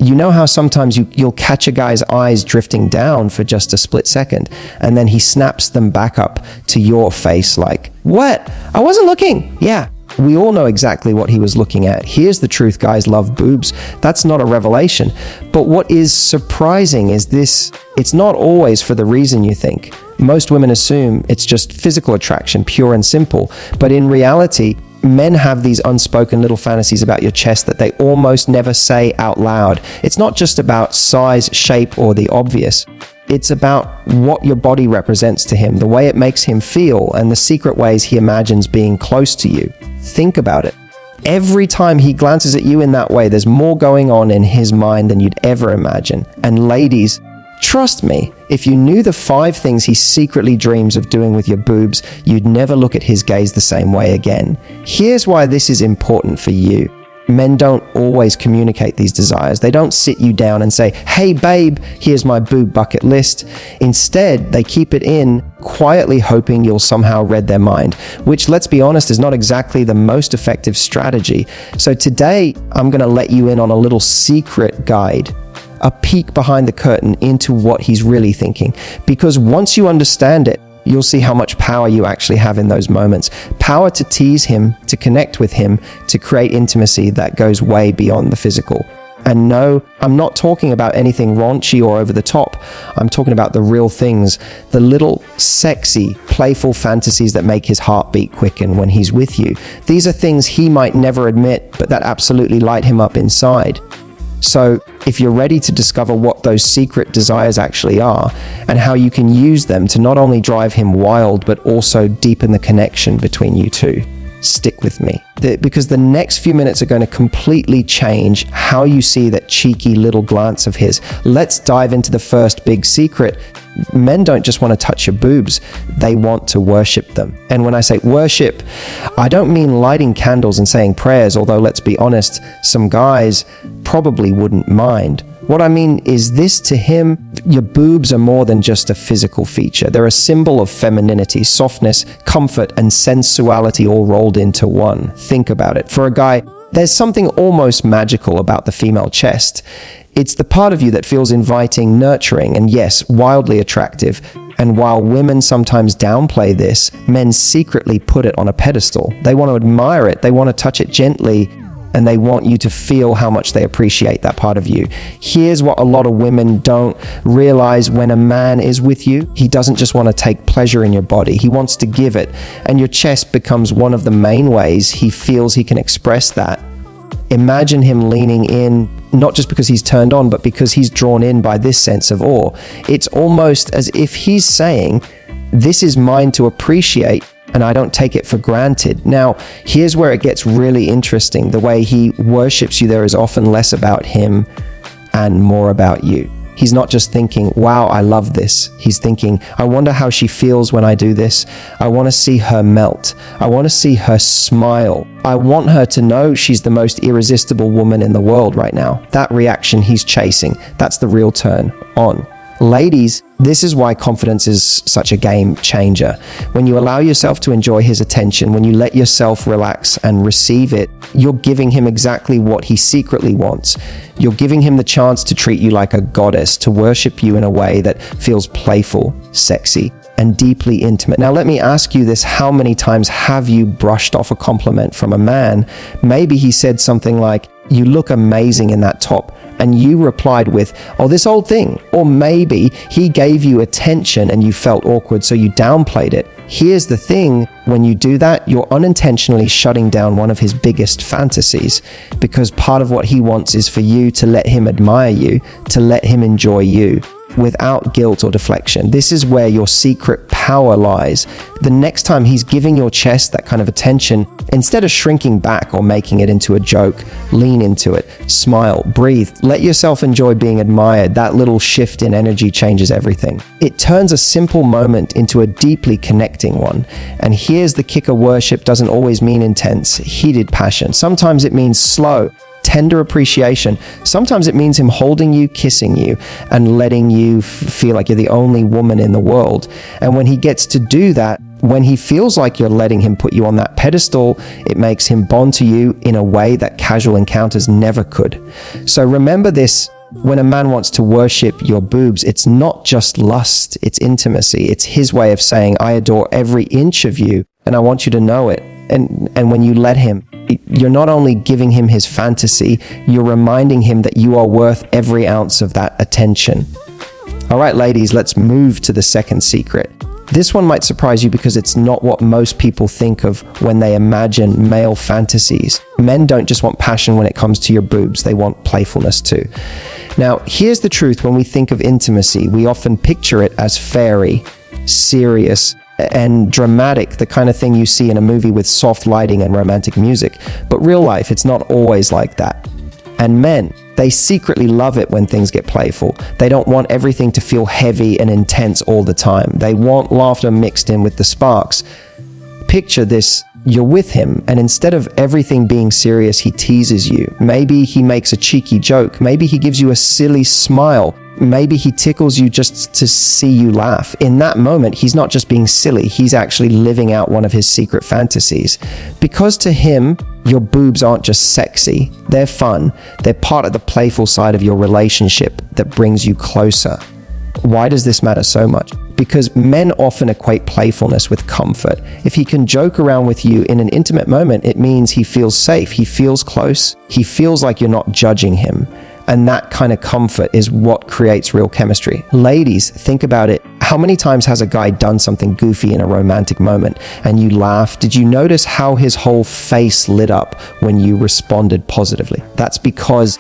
You know how sometimes you'll catch a guy's eyes drifting down for just a split second, and then he snaps them back up to your face like, "What? I wasn't looking." Yeah, we all know exactly what he was looking at. Here's the truth, guys love boobs. That's not a revelation. But what is surprising is this: it's not always for the reason you think. Most women assume it's just physical attraction, pure and simple. But in reality, men have these unspoken little fantasies about your chest that they almost never say out loud. It's not just about size, shape, or the obvious. It's about what your body represents to him, the way it makes him feel, and the secret ways he imagines being close to you. Think about it. Every time he glances at you in that way, there's more going on in his mind than you'd ever imagine. And ladies, trust me, if you knew the 5 things he secretly dreams of doing with your boobs, you'd never look at his gaze the same way again. Here's why this is important for you. Men don't always communicate these desires. They don't sit you down and say, "Hey babe, here's my boob bucket list." Instead, they keep it in, quietly hoping you'll somehow read their mind, which, let's be honest, is not exactly the most effective strategy. So today, I'm going to let you in on a little secret guide, a peek behind the curtain into what he's really thinking. Because once you understand it, you'll see how much power you actually have in those moments. Power to tease him, to connect with him, to create intimacy that goes way beyond the physical. And no, I'm not talking about anything raunchy or over the top. I'm talking about the real things, the little sexy, playful fantasies that make his heartbeat quicken when he's with you. These are things he might never admit, but that absolutely light him up inside. So if you're ready to discover what those secret desires actually are and how you can use them to not only drive him wild, but also deepen the connection between you two, stick with me. Because the next few minutes are going to completely change how you see that cheeky little glance of his. Let's dive into the first big secret. Men don't just want to touch your boobs, they want to worship them. And when I say worship, I don't mean lighting candles and saying prayers, although let's be honest, some guys probably wouldn't mind. What I mean is this: to him, your boobs are more than just a physical feature. They're a symbol of femininity, softness, comfort, and sensuality all rolled into one. Think about it. For a guy, there's something almost magical about the female chest. It's the part of you that feels inviting, nurturing, and yes, wildly attractive. And while women sometimes downplay this, men secretly put it on a pedestal. They want to admire it, they want to touch it gently, and they want you to feel how much they appreciate that part of you. Here's what a lot of women don't realize: when a man is with you, he doesn't just want to take pleasure in your body, he wants to give it. And your chest becomes one of the main ways he feels he can express that. Imagine him leaning in, not just because he's turned on, but because he's drawn in by this sense of awe. It's almost as if he's saying, "This is mine to appreciate, and I don't take it for granted." Now, here's where it gets really interesting. The way he worships you there is often less about him and more about you. He's not just thinking, "Wow, I love this." He's thinking, "I wonder how she feels when I do this. I want to see her melt. I want to see her smile. I want her to know she's the most irresistible woman in the world right now." That reaction he's chasing, that's the real turn on. Ladies, this is why confidence is such a game changer. When you allow yourself to enjoy his attention, when you let yourself relax and receive it, you're giving him exactly what he secretly wants. You're giving him the chance to treat you like a goddess, to worship you in a way that feels playful, sexy, and deeply intimate. Now, let me ask you this: how many times have you brushed off a compliment from a man? Maybe he said something like, "You look amazing in that top," and you replied with, "Oh, this old thing." Or maybe he gave you attention and you felt awkward, so you downplayed it. Here's the thing: when you do that, you're unintentionally shutting down one of his biggest fantasies, because part of what he wants is for you to let him admire you, to let him enjoy you, without guilt or deflection. This is where your secret power lies. The next time he's giving your chest that kind of attention, instead of shrinking back or making it into a joke, lean into it, smile, breathe, let yourself enjoy being admired. That little shift in energy changes everything. It turns a simple moment into a deeply connecting one. And here's the kicker: worship doesn't always mean intense, heated passion. Sometimes it means slow, tender appreciation. Sometimes it means him holding you, kissing you, and letting you feel like you're the only woman in the world. And when he gets to do that, when he feels like you're letting him put you on that pedestal, it makes him bond to you in a way that casual encounters never could. So remember this. When a man wants to worship your boobs, it's not just lust, it's intimacy. It's his way of saying, I adore every inch of you, and I want you to know it. And when you let him, you're not only giving him his fantasy, you're reminding him that you are worth every ounce of that attention. All right, ladies, let's move to the second secret. This one might surprise you because it's not what most people think of when they imagine male fantasies. Men don't just want passion when it comes to your boobs, they want playfulness too. Now, here's the truth. When we think of intimacy, we often picture it as fairy, serious, and dramatic, the kind of thing you see in a movie with soft lighting and romantic music. But real life, it's not always like that. And men, they secretly love it when things get playful. They don't want everything to feel heavy and intense all the time. They want laughter mixed in with the sparks. Picture this. You're with him, and instead of everything being serious, he teases you. Maybe he makes a cheeky joke. Maybe he gives you a silly smile. Maybe he tickles you just to see you laugh. In that moment, he's not just being silly, he's actually living out one of his secret fantasies. Because to him, your boobs aren't just sexy, they're fun. They're part of the playful side of your relationship that brings you closer. Why does this matter so much? Because men often equate playfulness with comfort. If he can joke around with you in an intimate moment, it means he feels safe, he feels close, he feels like you're not judging him. And that kind of comfort is what creates real chemistry. Ladies, think about it. How many times has a guy done something goofy in a romantic moment and you laugh? Did you notice how his whole face lit up when you responded positively? That's because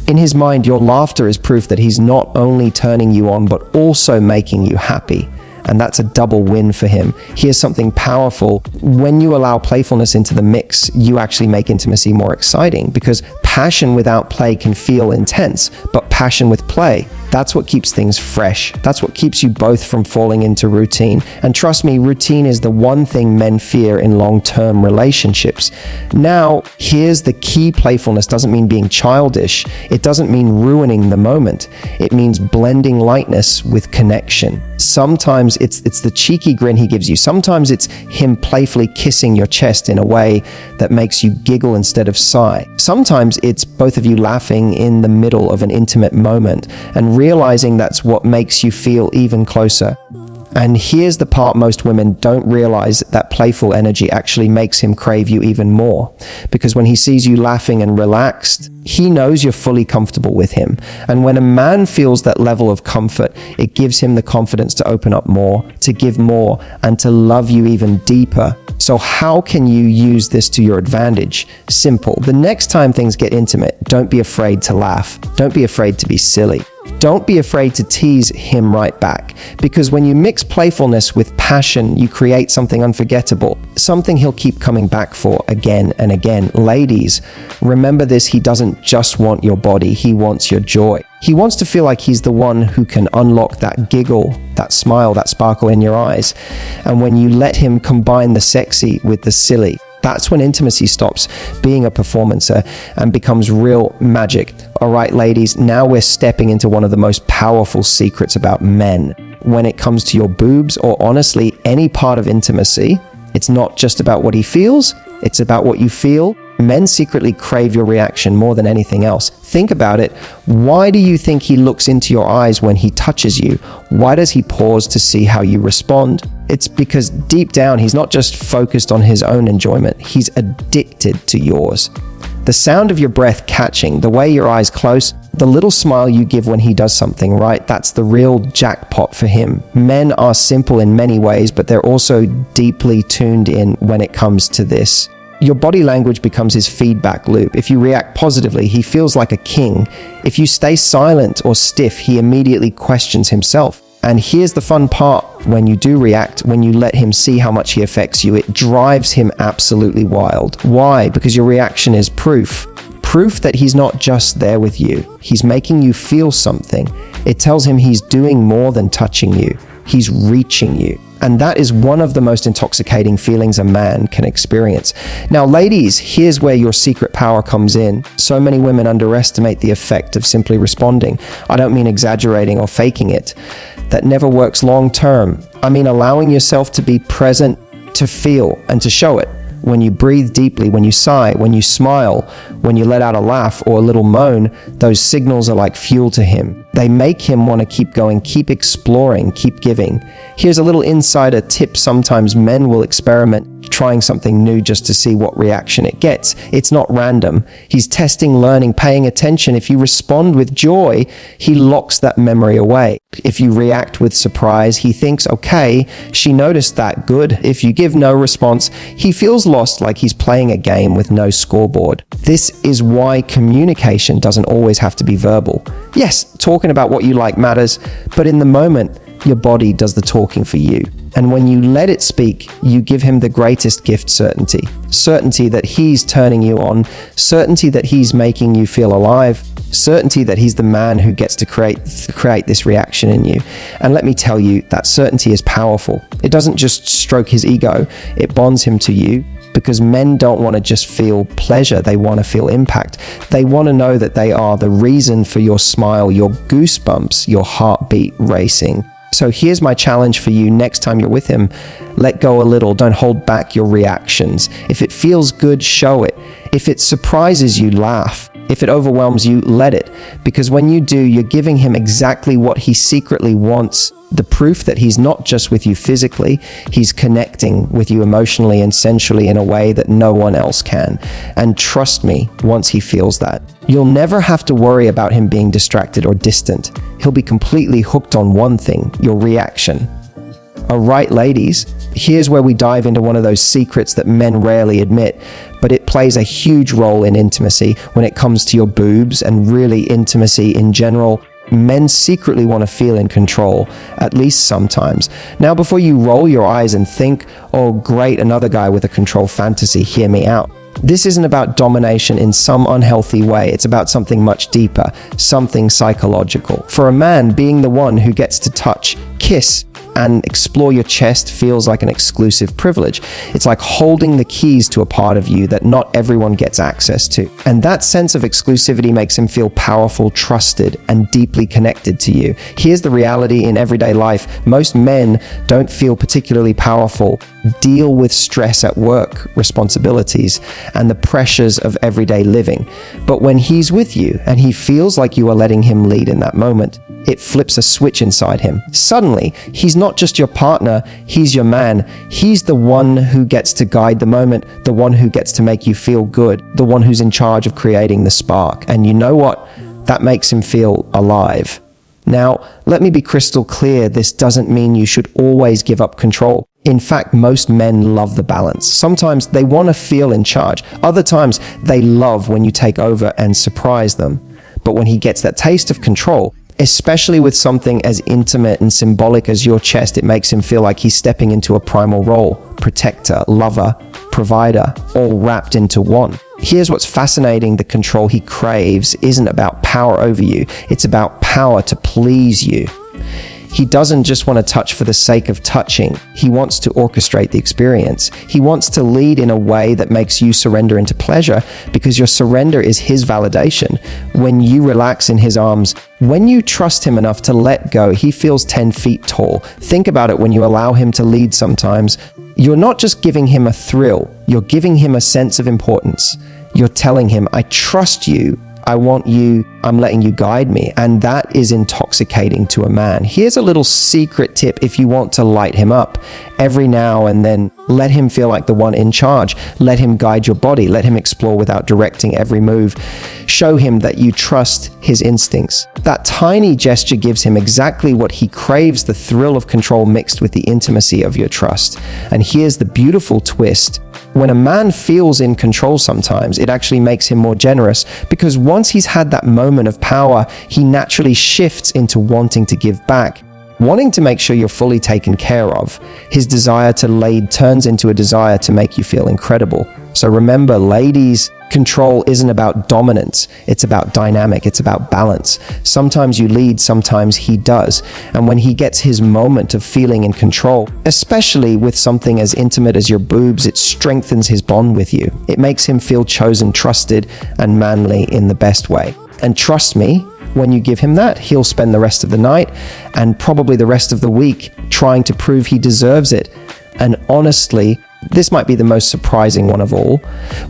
in his mind, your laughter is proof that he's not only turning you on, but also making you happy. And that's a double win for him. Here's something powerful. When you allow playfulness into the mix, you actually make intimacy more exciting, because passion without play can feel intense, but passion with play, that's what keeps things fresh. That's what keeps you both from falling into routine. And trust me, routine is the one thing men fear in long-term relationships. Now, here's the key. Playfulness doesn't mean being childish. It doesn't mean ruining the moment. It means blending lightness with connection. Sometimes it's the cheeky grin he gives you. Sometimes it's him playfully kissing your chest in a way that makes you giggle instead of sigh. Sometimes it's both of you laughing in the middle of an intimate moment and realizing that's what makes you feel even closer. And here's the part most women don't realize, that playful energy actually makes him crave you even more. Because when he sees you laughing and relaxed, he knows you're fully comfortable with him. And when a man feels that level of comfort, it gives him the confidence to open up more, to give more, and to love you even deeper. So how can you use this to your advantage? Simple. The next time things get intimate, don't be afraid to laugh. Don't be afraid to be silly. Don't be afraid to tease him right back, because when you mix playfulness with passion, you create something unforgettable, something he'll keep coming back for again and again. Ladies, remember this: he doesn't just want your body, he wants your joy. He wants to feel like he's the one who can unlock that giggle, that smile, that sparkle in your eyes. And when you let him combine the sexy with the silly, that's when intimacy stops being a performancer and becomes real magic. All right, ladies, now we're stepping into one of the most powerful secrets about men. When it comes to your boobs, or honestly, any part of intimacy, it's not just about what he feels, it's about what you feel. Men secretly crave your reaction more than anything else. Think about it. Why do you think he looks into your eyes when he touches you? Why does he pause to see how you respond? It's because deep down, he's not just focused on his own enjoyment, he's addicted to yours. The sound of your breath catching, the way your eyes close, the little smile you give when he does something right, that's the real jackpot for him. Men are simple in many ways, but they're also deeply tuned in when it comes to this. Your body language becomes his feedback loop. If you react positively, he feels like a king. If you stay silent or stiff, he immediately questions himself. And here's the fun part: when you do react, when you let him see how much he affects you, it drives him absolutely wild. Why? Because your reaction is proof that he's not just there with you. He's making you feel something. It tells him he's doing more than touching you. He's reaching you. And that is one of the most intoxicating feelings a man can experience. Now, ladies, here's where your secret power comes in. So many women underestimate the effect of simply responding. I don't mean exaggerating or faking it. That never works long term. I mean allowing yourself to be present, to feel, and to show it. When you breathe deeply, when you sigh, when you smile, when you let out a laugh or a little moan, those signals are like fuel to him. They make him want to keep going, keep exploring, keep giving. Here's a little insider tip. Sometimes men will experiment trying something new just to see what reaction it gets. It's not random. He's testing, learning, paying attention. If you respond with joy, he locks that memory away. If you react with surprise, he thinks, okay, she noticed that, good. If you give no response, he feels lost, like he's playing a game with no scoreboard. This is why communication doesn't always have to be verbal. Yes, talking about what you like matters, but in the moment, your body does the talking for you. And when you let it speak, you give him the greatest gift: certainty. Certainty that he's turning you on, certainty that he's making you feel alive, certainty that he's the man who gets to create this reaction in you. And let me tell you, that certainty is powerful. It doesn't just stroke his ego, it bonds him to you. Because men don't want to just feel pleasure, they want to feel impact. They want to know that they are the reason for your smile, your goosebumps, your heartbeat racing. So here's my challenge for you next time you're with him. Let go a little, don't hold back your reactions. If it feels good, show it. If it surprises you, laugh. If it overwhelms you, let it. Because when you do, you're giving him exactly what he secretly wants. The proof that he's not just with you physically, he's connecting with you emotionally and sensually in a way that no one else can. And trust me, once he feels that, you'll never have to worry about him being distracted or distant. He'll be completely hooked on one thing: your reaction. All right, ladies, here's where we dive into one of those secrets that men rarely admit, but it plays a huge role in intimacy when it comes to your boobs and really intimacy in general. Men secretly want to feel in control, at least sometimes. Now, before you roll your eyes and think, oh great, another guy with a control fantasy, hear me out. This isn't about domination in some unhealthy way. It's about something much deeper, something psychological. For a man, being the one who gets to touch, kiss, and explore your chest feels like an exclusive privilege. It's like holding the keys to a part of you that not everyone gets access to. And that sense of exclusivity makes him feel powerful, trusted, and deeply connected to you. Here's the reality in everyday life. Most men don't feel particularly powerful, deal with stress at work, responsibilities, and the pressures of everyday living. But when he's with you and he feels like you are letting him lead in that moment, it flips a switch inside him. Suddenly, he's not just your partner, he's your man. He's the one who gets to guide the moment, the one who gets to make you feel good, the one who's in charge of creating the spark. And you know what? That makes him feel alive. Now, let me be crystal clear, this doesn't mean you should always give up control. In fact, most men love the balance. Sometimes they want to feel in charge. Other times, they love when you take over and surprise them. But when he gets that taste of control, especially with something as intimate and symbolic as your chest, it makes him feel like he's stepping into a primal role: protector, lover, provider, all wrapped into one. Here's what's fascinating: the control he craves isn't about power over you, it's about power to please you. He doesn't just want to touch for the sake of touching. He wants to orchestrate the experience. He wants to lead in a way that makes you surrender into pleasure, because your surrender is his validation. When you relax in his arms, when you trust him enough to let go, he feels 10 feet tall. Think about it: when you allow him to lead sometimes, you're not just giving him a thrill, you're giving him a sense of importance. You're telling him, I trust you, I want you, I'm letting you guide me. And that is intoxicating to a man. Here's a little secret tip if you want to light him up. Every now and then, let him feel like the one in charge. Let him guide your body. Let him explore without directing every move. Show him that you trust his instincts. That tiny gesture gives him exactly what he craves: the thrill of control mixed with the intimacy of your trust. And here's the beautiful twist. When a man feels in control sometimes, it actually makes him more generous, because once he's had that moment of power, he naturally shifts into wanting to give back. wanting to make sure you're fully taken care of. His desire to lead turns into a desire to make you feel incredible. So remember, ladies, control isn't about dominance. It's about dynamic. It's about balance. Sometimes you lead, sometimes he does. And when he gets his moment of feeling in control, especially with something as intimate as your boobs, it strengthens his bond with you. It makes him feel chosen, trusted, and manly in the best way. And trust me, when you give him that, he'll spend the rest of the night and probably the rest of the week trying to prove he deserves it. And honestly, this might be the most surprising one of all.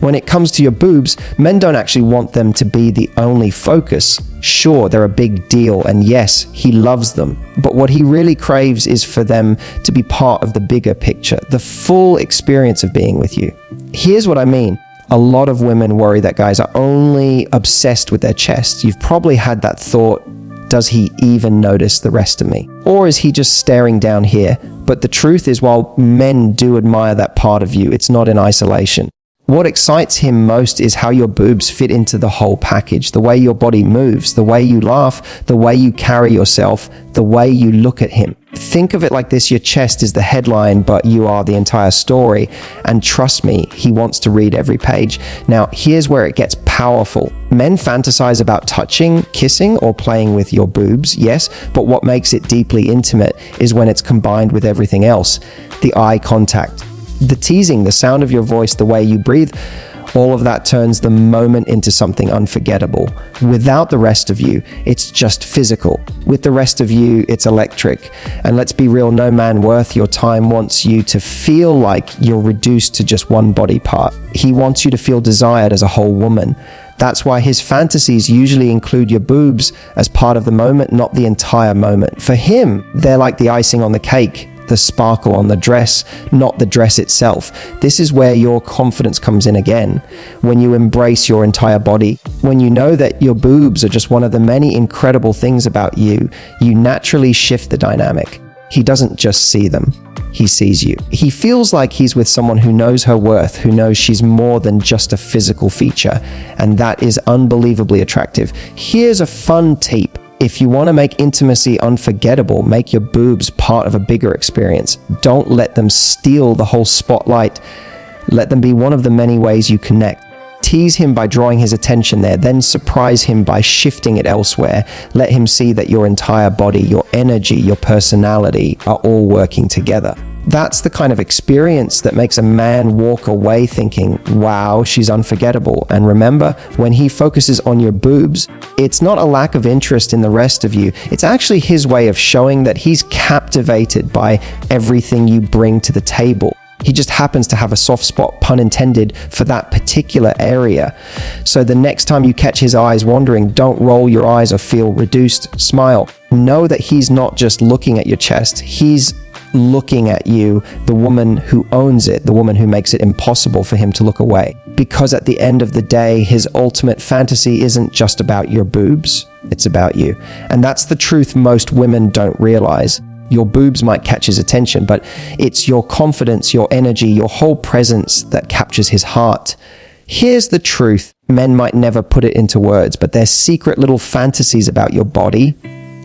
When it comes to your boobs, men don't actually want them to be the only focus. Sure, they're a big deal, and yes, he loves them. But what he really craves is for them to be part of the bigger picture, the full experience of being with you. Here's what I mean. A lot of women worry that guys are only obsessed with their chest. You've probably had that thought, does he even notice the rest of me? Or is he just staring down here? But the truth is, while men do admire that part of you, it's not in isolation. What excites him most is how your boobs fit into the whole package, the way your body moves, the way you laugh, the way you carry yourself, the way you look at him. Think of it like this: your chest is the headline, but you are the entire story. And trust me, he wants to read every page. Now, here's where it gets powerful. Men fantasize about touching, kissing, or playing with your boobs, yes, but what makes it deeply intimate is when it's combined with everything else. The eye contact, the teasing, the sound of your voice, the way you breathe, all of that turns the moment into something unforgettable. Without the rest of you, it's just physical. With the rest of you, it's electric. And let's be real, no man worth your time wants you to feel like you're reduced to just one body part. He wants you to feel desired as a whole woman. That's why his fantasies usually include your boobs as part of the moment, not the entire moment. For him, they're like the icing on the cake, the sparkle on the dress, not the dress itself. This is where your confidence comes in again. When you embrace your entire body, when you know that your boobs are just one of the many incredible things about you, you naturally shift the dynamic. He doesn't just see them, he sees you. He feels like he's with someone who knows her worth, who knows she's more than just a physical feature, and that is unbelievably attractive. Here's a fun tip. If you want to make intimacy unforgettable, make your boobs part of a bigger experience. Don't let them steal the whole spotlight. Let them be one of the many ways you connect. Tease him by drawing his attention there, then surprise him by shifting it elsewhere. Let him see that your entire body, your energy, your personality are all working together. That's the kind of experience that makes a man walk away thinking, wow, she's unforgettable. And remember, when he focuses on your boobs, it's not a lack of interest in the rest of you. It's actually his way of showing that he's captivated by everything you bring to the table. He just happens to have a soft spot, pun intended, for that particular area. So the next time you catch his eyes wandering, don't roll your eyes or feel reduced. Smile. Know that he's not just looking at your chest. He's looking at you, the woman who owns it, the woman who makes it impossible for him to look away. Because at the end of the day, his ultimate fantasy isn't just about your boobs, it's about you. And that's the truth most women don't realize. Your boobs might catch his attention, but it's your confidence, your energy, your whole presence that captures his heart. Here's the truth. Men might never put it into words, but their secret little fantasies about your body,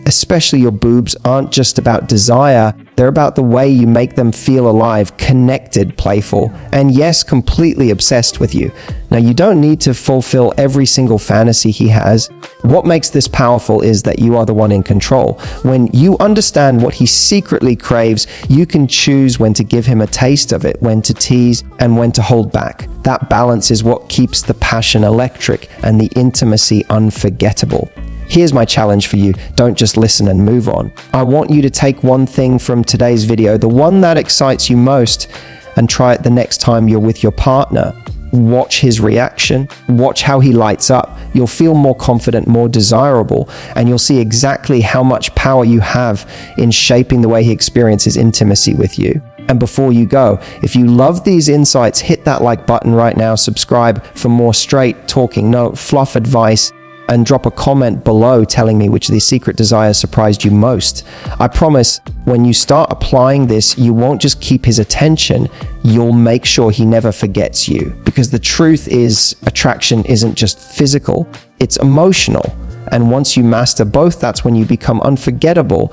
especially your boobs, aren't just about desire. They're about the way you make them feel alive, connected, playful, and yes, completely obsessed with you. Now, you don't need to fulfill every single fantasy he has. What makes this powerful is that you are the one in control. When you understand what he secretly craves, you can choose when to give him a taste of it, when to tease, and when to hold back. That balance is what keeps the passion electric and the intimacy unforgettable. Here's my challenge for you. Don't just listen and move on. I want you to take one thing from today's video, the one that excites you most, and try it the next time you're with your partner. Watch his reaction. Watch how he lights up. You'll feel more confident, more desirable, and you'll see exactly how much power you have in shaping the way he experiences intimacy with you. And before you go, if you love these insights, hit that like button right now, subscribe for more straight talking, no fluff advice, and drop a comment below telling me which of these secret desires surprised you most. I promise, when you start applying this, you won't just keep his attention, you'll make sure he never forgets you. Because the truth is, attraction isn't just physical, it's emotional. And once you master both, that's when you become unforgettable.